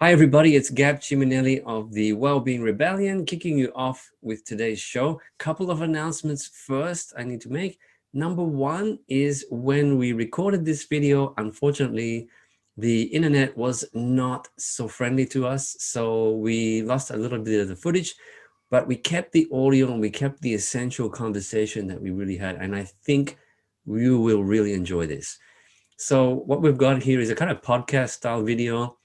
Hi, everybody. It's Gab Ciminelli of the Wellbeing Rebellion, kicking you off with today's show. Couple of announcements first I need to make. Number one is when we recorded this video, unfortunately, the internet was not so friendly to us. So we lost a little bit of the footage, but we kept the audio and we kept the essential conversation that we really had. And I think you will really enjoy this. So what we've got here is a kind of podcast style video,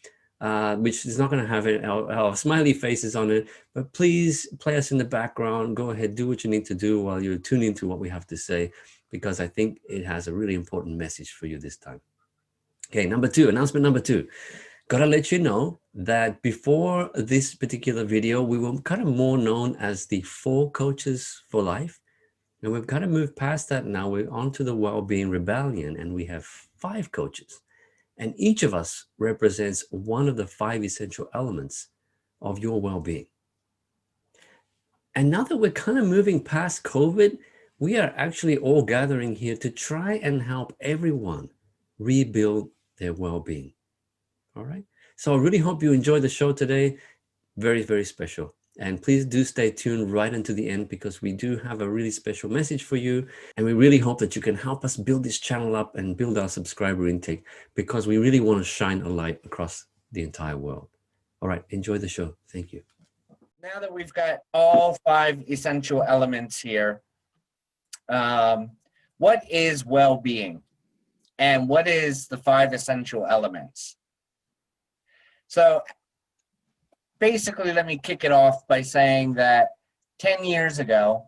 which is not going to have our smiley faces on it, but please play us in the background. Go ahead, do what you need to do while you're tuning into what we have to say, because I think it has a really important message for you this time. Okay, announcement number two. Got to let you know that before this particular video, we were kind of more known as the 4 Coaches for Life. And we've kind of moved past that now. We're on to the Wellbeing Rebellion, and we have 5 coaches. And each of us represents one of the 5 essential elements of your well-being. And now that we're kind of moving past COVID, we are actually all gathering here to try and help everyone rebuild their well-being. All right. So I really hope you enjoy the show today. Very, very special. And please do stay tuned right until the end, because we do have a really special message for you. And we really hope that you can help us build this channel up and build our subscriber intake, because we really want to shine a light across the entire world. All right, enjoy the show. Thank you. Now that we've got all 5 essential elements here, what is well-being? And what is the 5 essential elements? So basically, let me kick it off by saying that 10 years ago,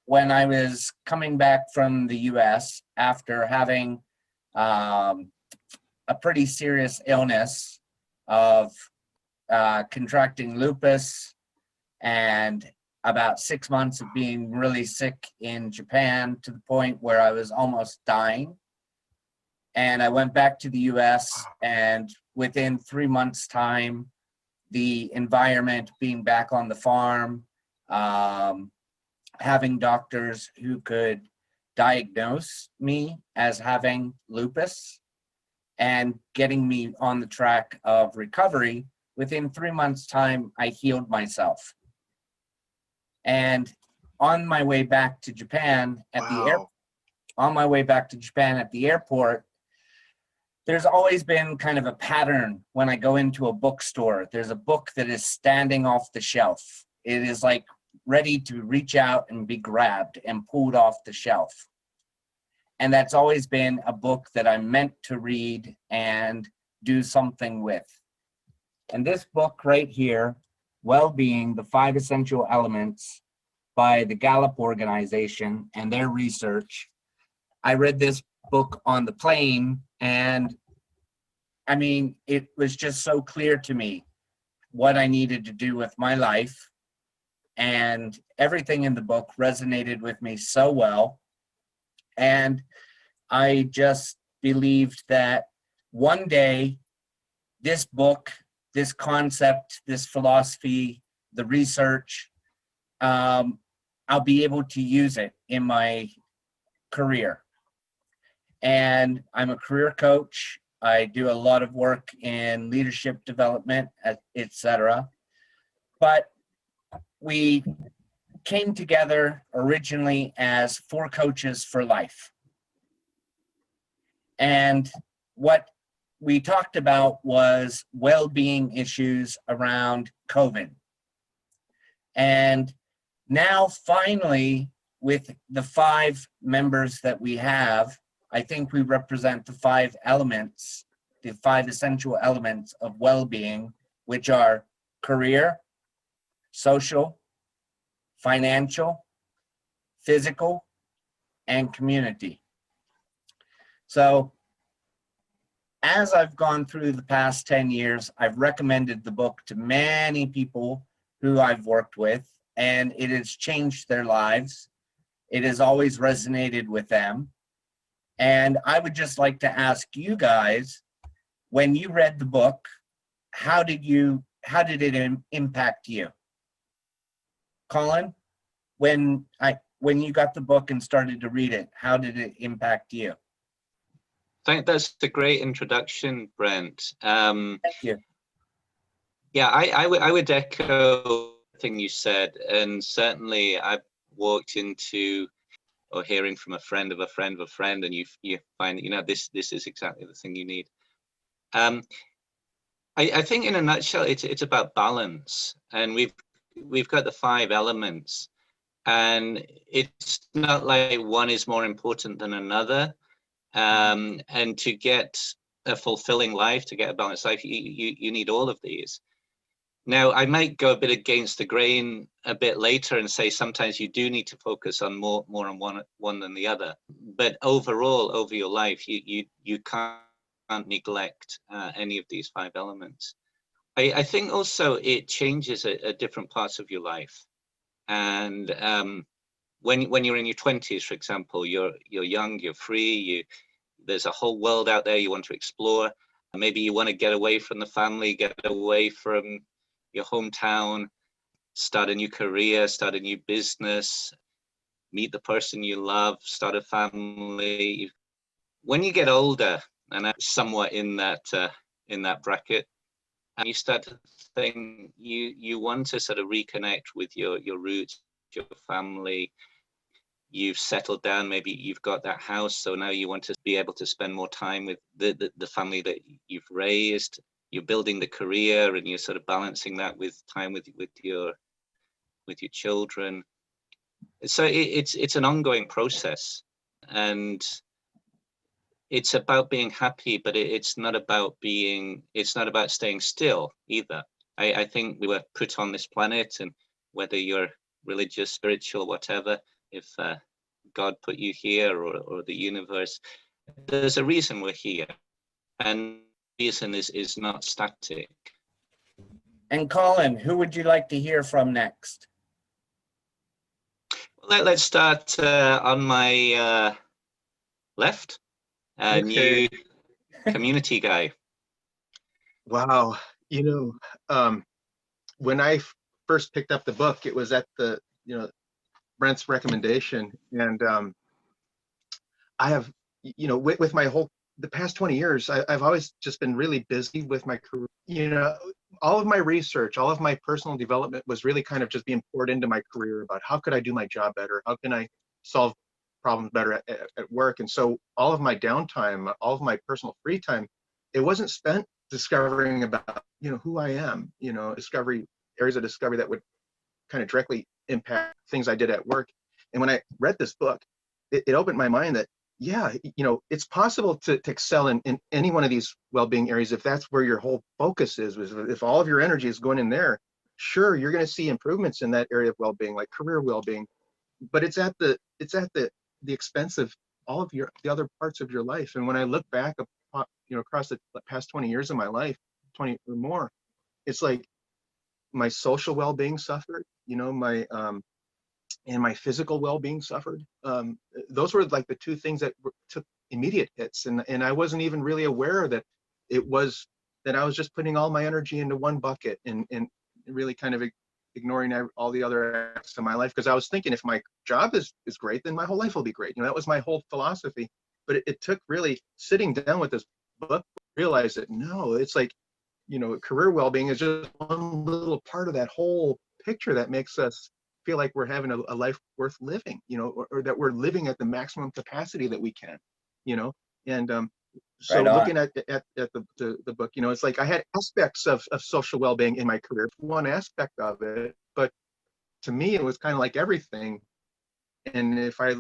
when I was coming back from the US after having a pretty serious illness of contracting lupus and about 6 months of being really sick in Japan, to the point where I was almost dying. And I went back to the US, and within 3 months' time, the environment, being back on the farm, having doctors who could diagnose me as having lupus, and getting me on the track of recovery, within 3 months' time, I healed myself. And on my way back to Japan at the airport, there's always been kind of a pattern when I go into a bookstore. There's a book that is standing off the shelf. It is like ready to reach out and be grabbed and pulled off the shelf. And that's always been a book that I'm meant to read and do something with. And this book right here, Wellbeing, the 5 Essential Elements, by the Gallup organization and their research. I read this book on the plane, and I mean, it was just so clear to me what I needed to do with my life, and everything in the book resonated with me so well. And I just believed that one day this book, this concept, this philosophy, the research, I'll be able to use it in my career. And I'm a career coach. I do a lot of work in leadership development, etc. But we came together originally as 4 Coaches for Life. And what we talked about was well-being issues around COVID. And now finally, with the 5 members that we have, I think we represent the 5 elements, the 5 essential elements of well-being, which are career, social, financial, physical, and community. So as I've gone through the past 10 years, I've recommended the book to many people who I've worked with, and it has changed their lives. It has always resonated with them. And I would just like to ask you guys, when you read the book, how did it impact you? Colin, when you got the book and started to read it, how did it impact you? I think that's a great introduction, Brent. Thank you. Yeah, I would echo everything you said, and certainly I've walked into or hearing from a friend of a friend of a friend, and you find that this is exactly the thing you need. I think in a nutshell, it's about balance, and we've got the 5 elements, and it's not like one is more important than another. And to get a fulfilling life, to get a balanced life, you need all of these. Now, I might go a bit against the grain a bit later and say sometimes you do need to focus on more on one than the other. But overall, over your life, you can't neglect any of these 5 elements. I think also it changes at different parts of your life. And when you're in your 20s, for example, you're young, you're free, there's a whole world out there you want to explore. Maybe you want to get away from the family, get away from your hometown, start a new career, start a new business, meet the person you love, start a family. When you get older, and I'm somewhat in that bracket, and you start to think you want to sort of reconnect with your roots, your family. You've settled down, maybe you've got that house, so now you want to be able to spend more time with the family that you've raised. You're building the career, and you're sort of balancing that with time with your children. So it's an ongoing process, and it's about being happy, but it's not about staying still either. I think we were put on this planet, and whether you're religious, spiritual, whatever, if God put you here or the universe, there's a reason we're here, and the reason is not static. And Colin, who would you like to hear from next? Well, let's start on my left. Okay. New community guy. Wow. When I first picked up the book, it was at the Brent's recommendation, and I have with my the past 20 years, I've always just been really busy with my career. All of my research, all of my personal development was really kind of just being poured into my career about how could I do my job better, how can I solve problems better at work. And so all of my downtime, all of my personal free time, it wasn't spent discovering about who I am, areas of discovery that would kind of directly impact things I did at work. And when I read this book, it opened my mind that it's possible to excel in any one of these well-being areas if that's where your whole focus is. If all of your energy is going in there, sure, you're going to see improvements in that area of well-being, like career well-being, but it's at the expense of all of the other parts of your life. And when I look back across the past 20 years of my life, 20 or more, it's like my social well-being suffered, and my physical well-being suffered. Those were like the 2 things that took immediate hits, and I wasn't even really aware that I was just putting all my energy into one bucket and really kind of ignoring all the other aspects of my life, because I was thinking if my job is great, then my whole life will be great. That was my whole philosophy. But it took really sitting down with this book to realize that no, it's like career well-being is just one little part of that whole picture that makes us feel like we're having a life worth living, or that we're living at the maximum capacity that we can, and so Right on. looking at the book, it's like I had aspects of social well-being in my career, one aspect of it, but to me it was kind of like everything. And if I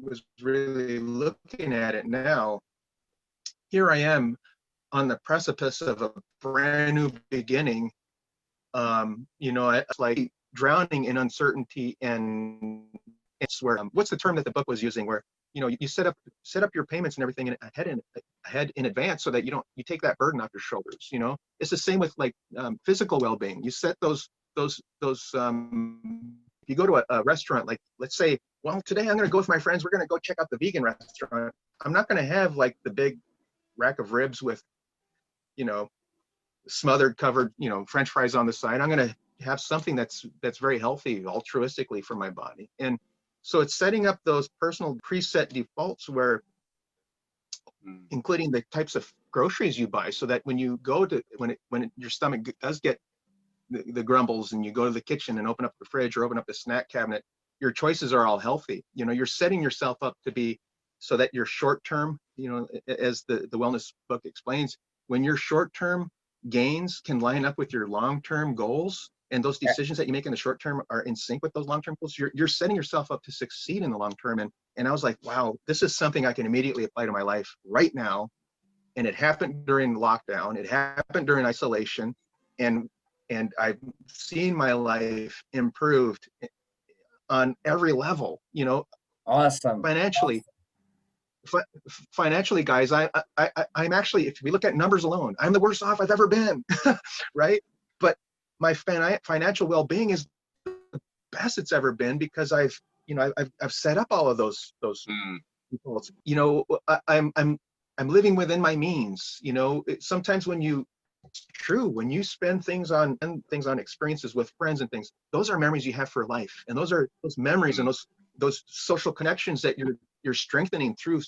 was really looking at it now, here I am on the precipice of a brand new beginning, It's like drowning in uncertainty, and it's where what's the term that the book was using, where you set up your payments and everything ahead in advance, so that you take that burden off your shoulders. It's the same with like physical well-being. You set those if you go to a restaurant, like let's say, well, today I'm going to go with my friends, we're going to go check out the vegan restaurant. I'm not going to have like the big rack of ribs with smothered, covered, French fries on the side. I'm going to have something that's very healthy altruistically for my body. And so it's setting up those personal preset defaults, where including the types of groceries you buy, so that when you go to when your stomach does get the grumbles, and you go to the kitchen and open up the fridge or open up the snack cabinet, your choices are all healthy. You're setting yourself up to be, so that your short term, as the wellness book explains, when your short term gains can line up with your long term goals, and those decisions that you make in the short term are in sync with those long term goals, you're setting yourself up to succeed in the long term. And I was like, wow, this is something I can immediately apply to my life right now. And it happened during lockdown. It happened during isolation, and I've seen my life improved on every level. Awesome. Financially, guys, I'm actually, if we look at numbers alone, I'm the worst off I've ever been, right? But my financial well-being is the best it's ever been, because I've set up all of those defaults. I'm living within my means. Sometimes when you spend things on experiences with friends and things, those are memories you have for life, and those memories and those social connections that you're strengthening through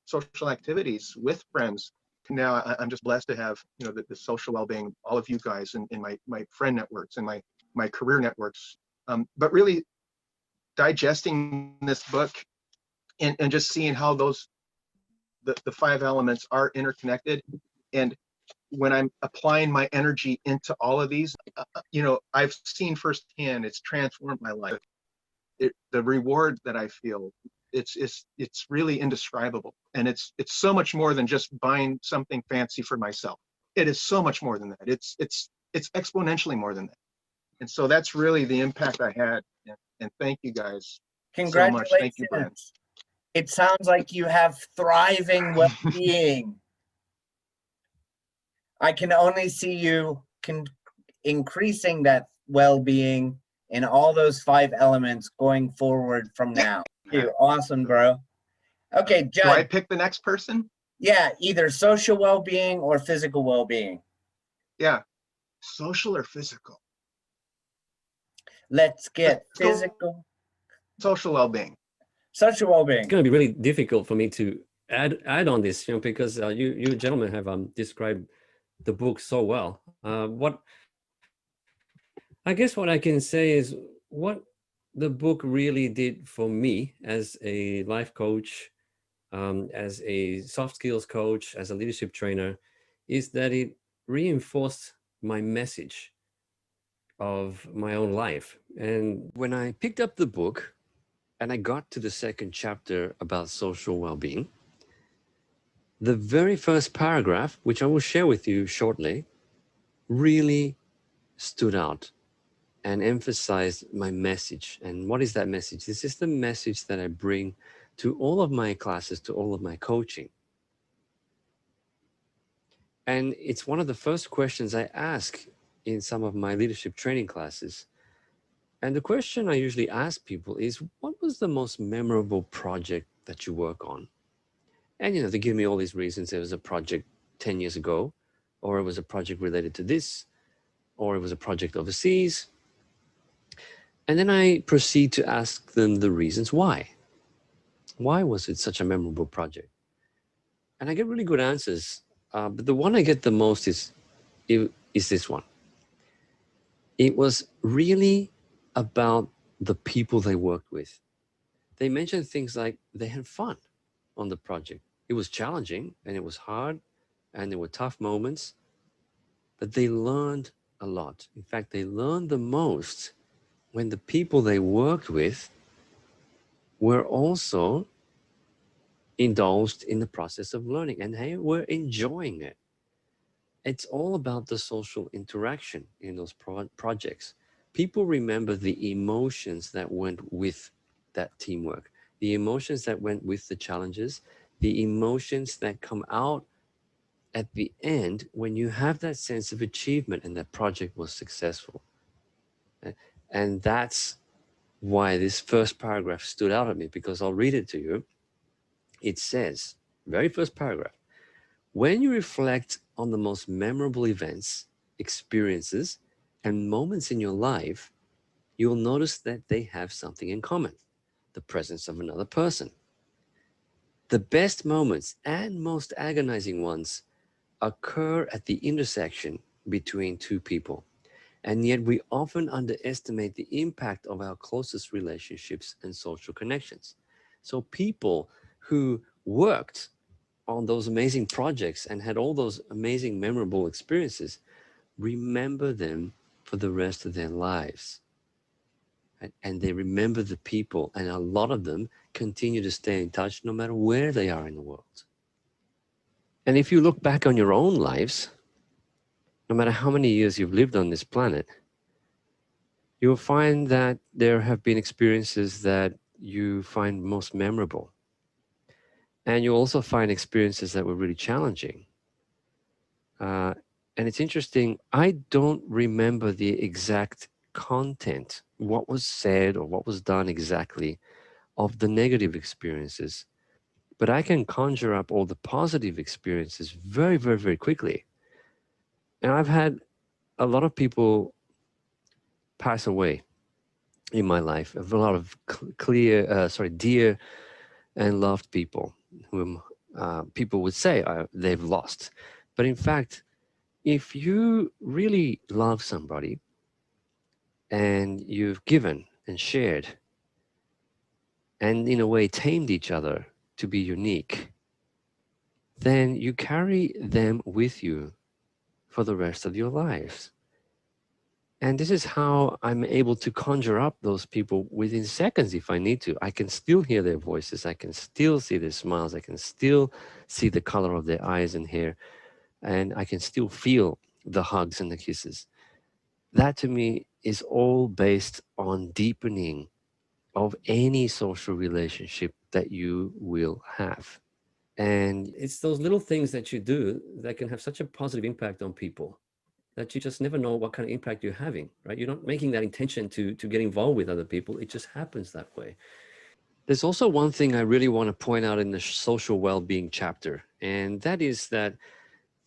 social activities with friends. Now I'm just blessed to have the social well-being, all of you guys, in my friend networks and my career networks, but really digesting this book and just seeing how the 5 elements are interconnected. And when I'm applying my energy into all of these, I've seen firsthand, it's transformed my life. The reward that I feel, it's really indescribable. And it's so much more than just buying something fancy for myself. It is so much more than that. It's exponentially more than that. And so that's really the impact I had. And thank you guys so much. Thank you, Brent. It sounds like you have thriving well-being. I can only see you increasing that well-being in all those 5 elements going forward from now. You're awesome, bro. Okay, Judd. Do I pick the next person? Yeah, either social well-being or physical well-being. Yeah, social or physical? Let's get physical. Social well-being. Social well-being. It's going to be really difficult for me to add on this, because you gentlemen have described the book so well. I guess what I can say is what the book really did for me as a life coach, as a soft skills coach, as a leadership trainer, is that it reinforced my message of my own life. And when I picked up the book and I got to the second chapter about social well-being, the very first paragraph, which I will share with you shortly, really stood out and emphasized my message. And what is that message? This is the message that I bring to all of my classes, to all of my coaching. And it's one of the first questions I ask in some of my leadership training classes. And the question I usually ask people is, what was the most memorable project that you work on? And, they give me all these reasons. There was a project 10 years ago, or it was a project related to this, or it was a project overseas. And then I proceed to ask them the reasons why. Why was it such a memorable project? And I get really good answers. But the one I get the most is this one. It was really about the people they worked with. They mentioned things like they had fun on the project. It was challenging and it was hard and there were tough moments, but they learned a lot. In fact, they learned the most when the people they worked with were also indulged in the process of learning and they were enjoying it. It's all about the social interaction in those projects. People remember the emotions that went with that teamwork, the emotions that went with the challenges, the emotions that come out at the end when you have that sense of achievement and that project was successful. And that's why this first paragraph stood out at me, because I'll read it to you. It says, very first paragraph, when you reflect on the most memorable events, experiences, and moments in your life, you'll notice that they have something in common: the presence of another person. The best moments and most agonizing ones occur at the intersection between two people. And yet we often underestimate the impact of our closest relationships and social connections. So people who worked on those amazing projects and had all those amazing memorable experiences remember them for the rest of their lives. Right? And they remember the people, and a lot of them continue to stay in touch no matter where they are in the world. And if you look back on your own lives, no matter how many years you've lived on this planet, you'll find that there have been experiences that you find most memorable. And you'll also find experiences that were really challenging. And it's interesting, I don't remember the exact content, what was said or what was done exactly of the negative experiences, but I can conjure up all the positive experiences very, very, very quickly. And I've had a lot of people pass away in my life, a lot of dear and loved people whom people would say they've lost. But in fact, if you really love somebody and you've given and shared and in a way tamed each other to be unique, then you carry them with you for the rest of your lives. And this is how I'm able to conjure up those people within seconds if I need to. I can still hear their voices. I can still see their smiles. I can still see the color of their eyes and hair. And I can still feel the hugs and the kisses. That to me is all based on deepening of any social relationship that you will have. And it's those little things that you do that can have such a positive impact on people that you just never know what kind of impact you're having, right? You're not making that intention to get involved with other people. It just happens that way. There's also one thing I really want to point out in the social well-being chapter, and that is that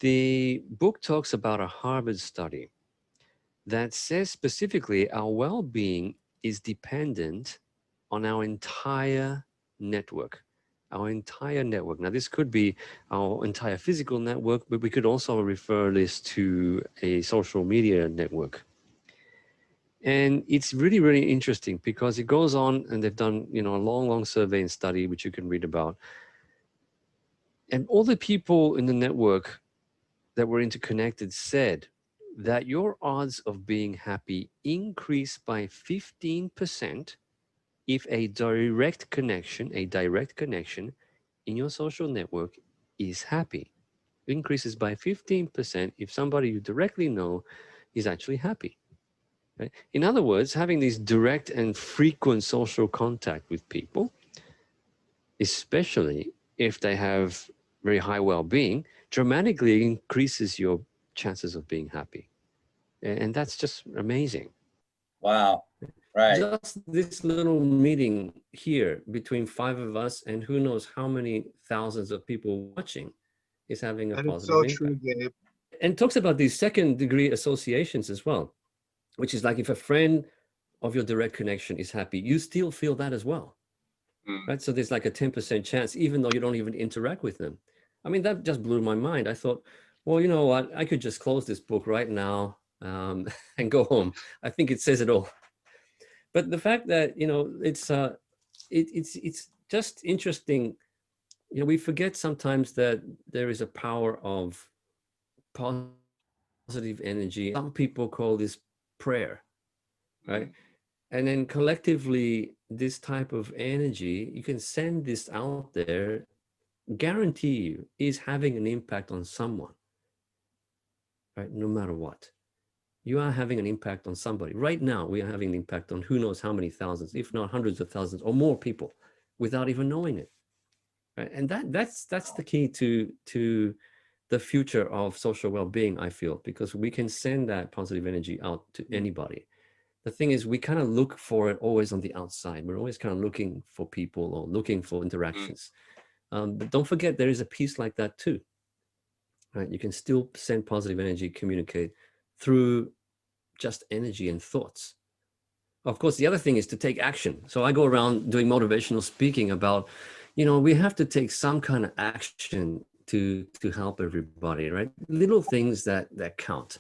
the book talks about a Harvard study that says specifically our well-being is dependent on our entire network. Our entire network. Now, this could be our entire physical network, but we could also refer this to a social media network. And it's really, really interesting because it goes on, and they've done, a long, long survey and study, which you can read about. And all the people in the network that were interconnected said that your odds of being happy increase by 15% if a direct connection in your social network is happy. It increases by 15% if somebody you directly know is actually happy. Right? In other words, having this direct and frequent social contact with people, especially if they have very high well-being, dramatically increases your chances of being happy. And that's just amazing. Wow. Right. Just this little meeting here between 5 of us and who knows how many thousands of people watching is having a That is positive so impact. true, Gabe. And talks about these second degree associations as well, which is like if a friend of your direct connection is happy, you still feel that as well. Right? So there's like a 10% chance, even though you don't even interact with them. I mean, that just blew my mind. I thought, well, you know what? I could just close this book right now and go home. I think it says it all. But the fact that, it's just interesting. We forget sometimes that there is a power of positive energy. Some people call this prayer, right? And then collectively, this type of energy, you can send this out there, guarantee you, is having an impact on someone. right? No matter what. You are having an impact on somebody. Right now, we are having an impact on who knows how many thousands, if not hundreds of thousands or more people without even knowing it. Right? And that's the key to the future of social well-being, I feel, because we can send that positive energy out to anybody. The thing is, we kind of look for it always on the outside. We're always kind of looking for people or looking for interactions. But don't forget, there is a piece like that too. Right? You can still send positive energy, communicate through just energy and thoughts. Of course, the other thing is to take action. So I go around doing motivational speaking about, we have to take some kind of action to help everybody, right? Little things that count.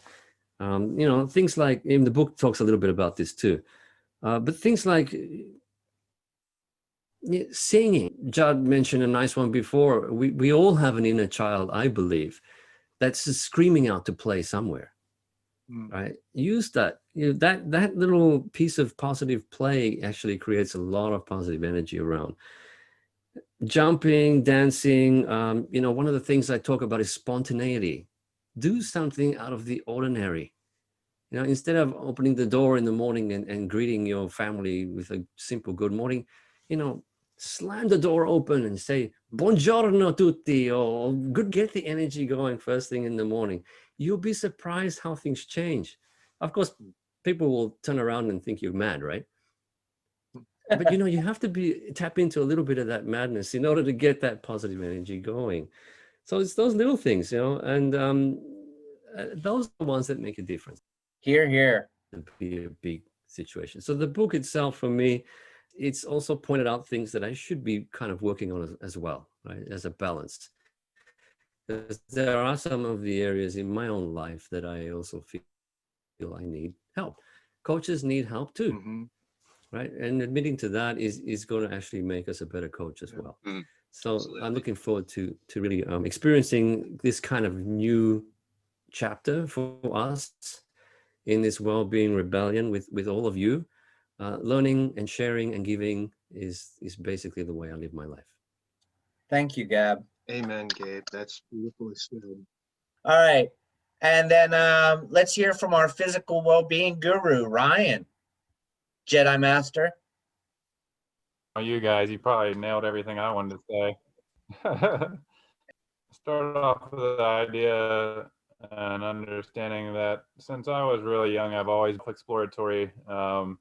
Things like, in the book talks a little bit about this too, but things like singing. Judd mentioned a nice one before. We all have an inner child, I believe, that's screaming out to play somewhere. Right? Use that. That little piece of positive play actually creates a lot of positive energy around. Jumping, dancing. One of the things I talk about is spontaneity. Do something out of the ordinary. Instead of opening the door in the morning and greeting your family with a simple good morning, slam the door open and say buongiorno tutti, or get the energy going first thing in the morning. You'll be surprised how things change. Of course, people will turn around and think you're mad, right? But you have to tap into a little bit of that madness in order to get that positive energy going. So it's those little things, and those are the ones that make a difference. Hear, hear. To be a big situation. So the book itself, for me, it's also pointed out things that I should be kind of working on as well, right? As a balance. There are some of the areas in my own life that I also feel I need help. Coaches need help too, right? And admitting to that is going to actually make us a better coach as well. So absolutely. I'm looking forward to really experiencing this kind of new chapter for us in this Wellbeing Rebellion with all of you. Learning and sharing and giving is basically the way I live my life. Thank you, Gab. Amen, Gabe. That's beautifully said. All right. And then let's hear from our physical well-being guru, Ryan. Jedi Master. Oh, you guys, you probably nailed everything I wanted to say. Start off with the idea and understanding that since I was really young, I've always been exploratory, and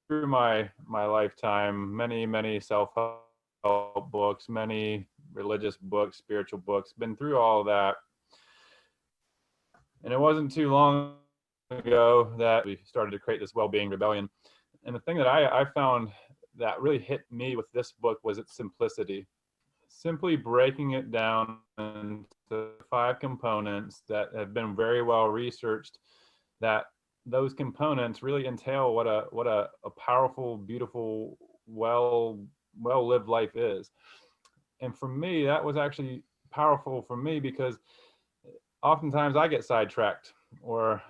through my lifetime, many self-help books, many religious books, spiritual books, been through all of that. And it wasn't too long ago that we started to create this Wellbeing Rebellion. And the thing that I found that really hit me with this book was its simplicity. Simply breaking it down into 5 components that have been very well researched, that those components really entail what a powerful, beautiful, well-lived life is. And for me, that was actually powerful for me because oftentimes I get sidetracked, or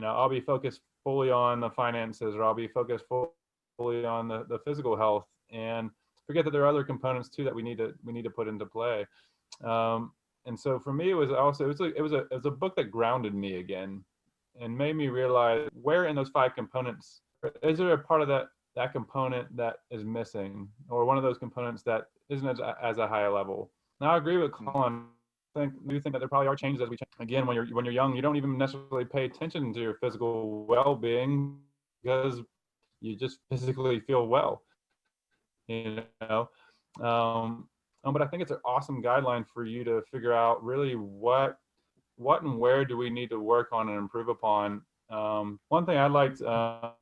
I'll be focused fully on the finances, or I'll be focused fully on the physical health, and forget that there are other components too that we need to put into play. And so for me, it was a book that grounded me again and made me realize where in those 5 components is there a part of that component that is missing, or one of those components that isn't as a high level. Now I agree with Colin. I do think that there probably are changes as we change. Again, when you're young, you don't even necessarily pay attention to your physical well-being because you just physically feel well. But I think it's an awesome guideline for you to figure out really what and where do we need to work on and improve upon. One thing I liked,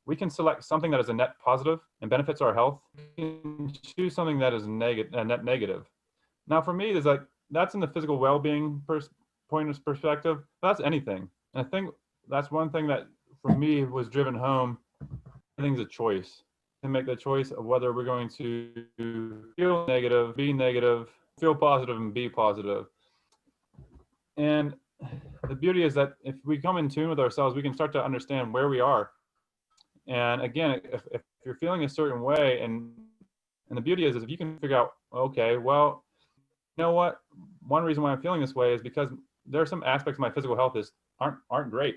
we can select something that is a net positive and benefits our health. We can choose something that is a net negative. Now for me, that's in the physical well-being point of perspective. That's anything. And I think that's one thing that for me was driven home. Everything's a choice. And make the choice of whether we're going to feel negative, be negative, feel positive, and be positive. And the beauty is that if we come in tune with ourselves, we can start to understand where we are. And again, if you're feeling a certain way, and the beauty is if you can figure out, okay, well, you know what? One reason why I'm feeling this way is because there are some aspects of my physical health aren't great.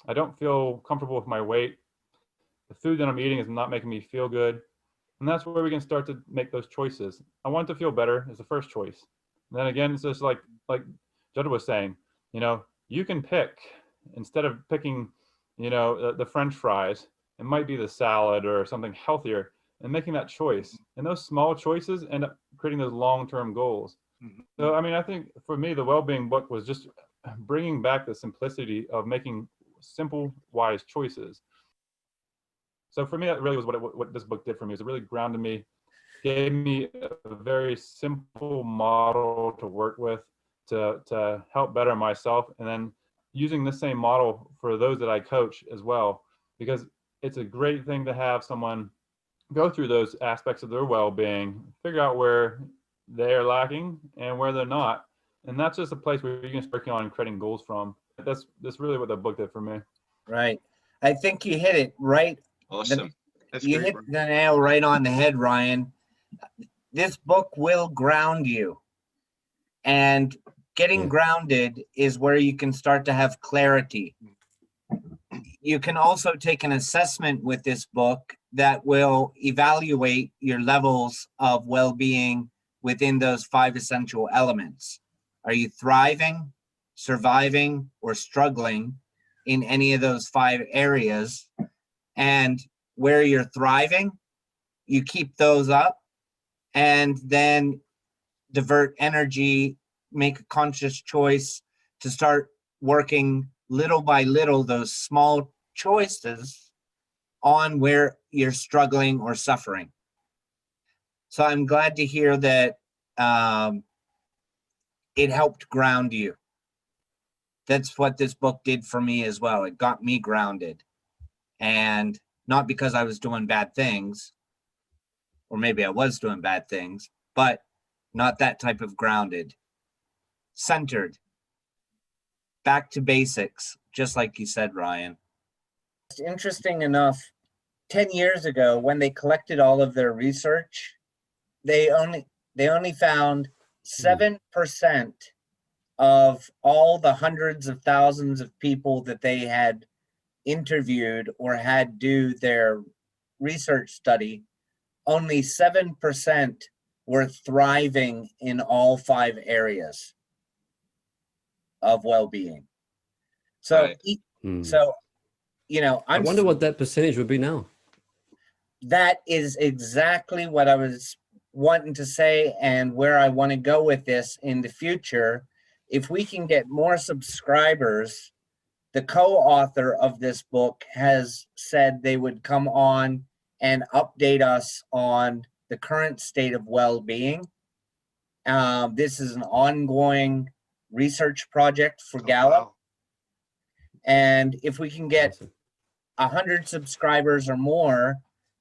I don't feel comfortable with my weight. The food that I'm eating is not making me feel good. And that's where we can start to make those choices. I want to feel better is the first choice. And then again, it's just like Judson was saying, you can pick, instead of picking, the French fries, it might be the salad or something healthier, and making that choice. And those small choices end up creating those long-term goals. So, I think for me, the Wellbeing book was just bringing back the simplicity of making simple, wise choices. So for me, that really was what this book did for me. Is it really grounded me, gave me a very simple model to work with to help better myself, and then using the same model for those that I coach as well, because it's a great thing to have someone go through those aspects of their well-being, figure out where they are lacking and where they're not. And that's just a place where you can start working on creating goals from. That's really what the book did for me. Right. I think you hit it right. Awesome. You hit the nail right on the head, Ryan. This book will ground you. And getting grounded is where you can start to have clarity. You can also take an assessment with this book that will evaluate your levels of well-being within those 5 essential elements. Are you thriving, surviving, or struggling in any of those 5 areas? And where you're thriving, you keep those up and then divert energy, make a conscious choice to start working little by little those small choices on where you're struggling or suffering. So I'm glad to hear that it helped ground you. That's what this book did for me as well. It got me grounded. And not because I was doing bad things, or maybe I was doing bad things, but not that type of grounded. Centered. Back to basics, just like you said, Ryan. It's interesting enough, 10 years ago, when they collected all of their research, they only found 7% of all the hundreds of thousands of people that they had interviewed or had do their research study, only 7% were thriving in all 5 areas of well-being. So, I wonder what that percentage would be now. That is exactly what I was wanting to say, and where I want to go with this in the future. If we can get more subscribers, the co-author of this book has said they would come on and update us on the current state of well-being. This is an ongoing research project for Gallup. Wow. And if we can get 100 subscribers or more,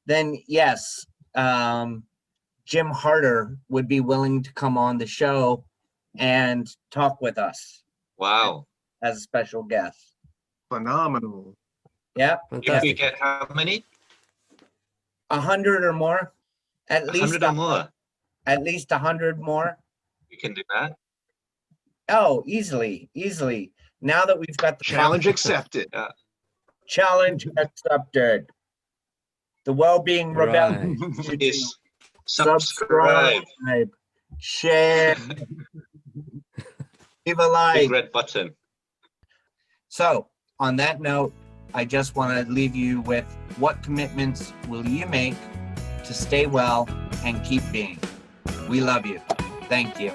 then yes, Jim Harter would be willing to come on the show and talk with us. Wow. As a special guest. Phenomenal. Yeah. If we get how many? 100 or more. At least 100 or more. At least 100 more. We can do that. Oh, easily. Now that we've got the challenge accepted. Challenge accepted. The Wellbeing Rebellion. Yes. Subscribe. Share. Leave a like. Big red button. So, on that note, I just want to leave you with, what commitments will you make to stay well and keep being? We love you. Thank you.